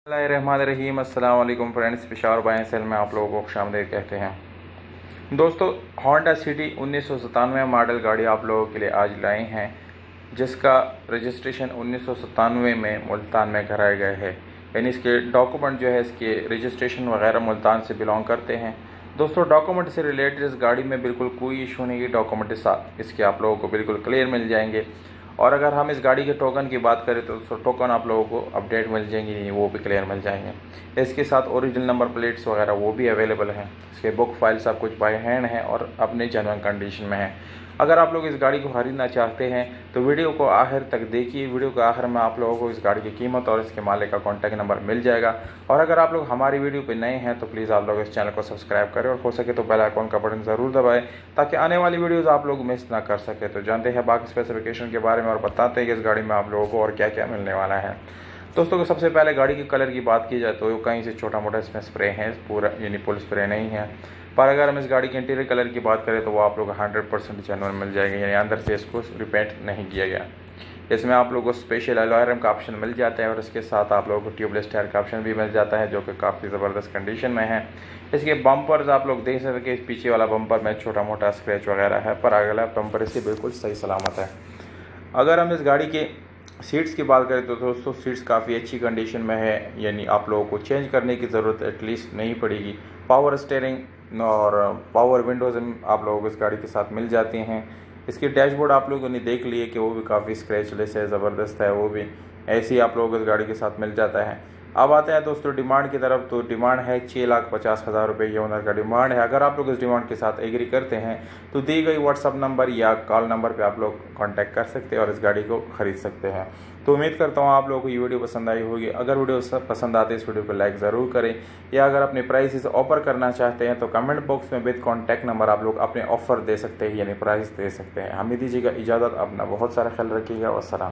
बिस्मिल्लाहिर्रहमानिर्रहीम। अस्सलाम वालेकुम फ्रेंड्स, पेशावर बाय सेल में आप लोगों को खुशामदीद कहते हैं। दोस्तों, होंडा सिटी 1997 मॉडल गाड़ी आप लोगों के लिए आज लाए हैं, जिसका रजिस्ट्रेशन 1997 में मुल्तान में कराए गए हैं। यानी इसके डॉक्यूमेंट जो है, इसके रजिस्ट्रेशन वगैरह मुल्तान से बिलोंग करते हैं। दोस्तों, डॉक्यूमेंट से रिलेटेड इस गाड़ी में बिल्कुल कोई इशू नहीं है। डॉक्यूमेंट इसके आप लोगों को बिल्कुल क्लियर मिल जाएंगे। और अगर हम इस गाड़ी के टोकन की बात करें तो टोकन आप लोगों को अपडेट मिल जाएंगी, वो भी क्लियर मिल जाएंगे। इसके साथ ओरिजिनल नंबर प्लेट्स वगैरह वो भी अवेलेबल हैं। इसके बुक फाइल सब कुछ बाय हैंड है और अपने जेन्युइन कंडीशन में है। अगर आप लोग इस गाड़ी को खरीदना चाहते हैं तो वीडियो को आखिर तक देखिए। वीडियो के आखिर में आप लोगों को इस गाड़ी की कीमत और इसके मालिक का कॉन्टैक्ट नंबर मिल जाएगा। और अगर आप लोग हमारी वीडियो पे नए हैं तो प्लीज़ आप लोग इस चैनल को सब्सक्राइब करें और हो सके तो बेल आइकॉन का बटन ज़रूर दबाएं, ताकि आने वाली वीडियोज़ आप लोग मिस ना कर सके। तो जानते हैं बाकी स्पेसिफिकेशन के बारे में और बताते हैं कि इस गाड़ी में आप लोगों को और क्या क्या मिलने वाला है। दोस्तों, सबसे पहले गाड़ी के कलर की बात की जाए तो कहीं से छोटा मोटा इसमें स्प्रे है, पूरा यानी फुल स्प्रे नहीं है। पर अगर हम इस गाड़ी के इंटीरियर कलर की बात करें तो वो आप लोग 100% जेन्युइन मिल जाएगा, यानी अंदर से इसको रिपेंट नहीं किया गया। इसमें आप लोगों को स्पेशल अलॉय रिम का ऑप्शन मिल जाता है और इसके साथ आप लोगों को ट्यूबलेस टायर का ऑप्शन भी मिल जाता है, जो कि काफ़ी ज़बरदस्त कंडीशन में है। इसके बम्पर्स आप लोग देख सकते हैं, पीछे वाला बम्पर में छोटा मोटा स्क्रैच वगैरह है, पर अगला बम्पर इससे बिल्कुल सही सलामत है। अगर हम इस गाड़ी के सीट्स की बात करें तो दोस्तों, सीट्स काफ़ी अच्छी कंडीशन में है, यानी आप लोगों को चेंज करने की ज़रूरत एटलीस्ट नहीं पड़ेगी। पावर स्टीयरिंग और पावर विंडोज़ आप लोगों को इस गाड़ी के साथ मिल जाती हैं। इसकी डैशबोर्ड आप लोगों ने देख लिए कि वो भी काफ़ी स्क्रैचलेस है, ज़बरदस्त है, वो भी ऐसे ही आप लोगों को इस गाड़ी के साथ मिल जाता है। अब आते हैं दोस्तों डिमांड की तरफ। तो डिमांड है 6,50,000 रुपये, ये ओनर का डिमांड है। अगर आप लोग इस डिमांड के साथ एग्री करते हैं तो दी गई व्हाट्सअप नंबर या कॉल नंबर पे आप लोग कांटेक्ट कर सकते हैं और इस गाड़ी को ख़रीद सकते हैं। तो उम्मीद करता हूँ आप लोगों को ये वीडियो पसंद आई होगी। अगर वीडियो पसंद आते है इस वीडियो को लाइक ज़रूर करें, या अगर अपने प्राइसेस ऑफर करना चाहते हैं तो कमेंट बॉक्स में विद कॉन्टैक्ट नंबर आप लोग अपने ऑफर दे सकते हैं, यानी प्राइस दे सकते हैं। हमें दीजिएगा इजाज़त। अपना बहुत सारा ख्याल रखिएगा। वस्सलाम।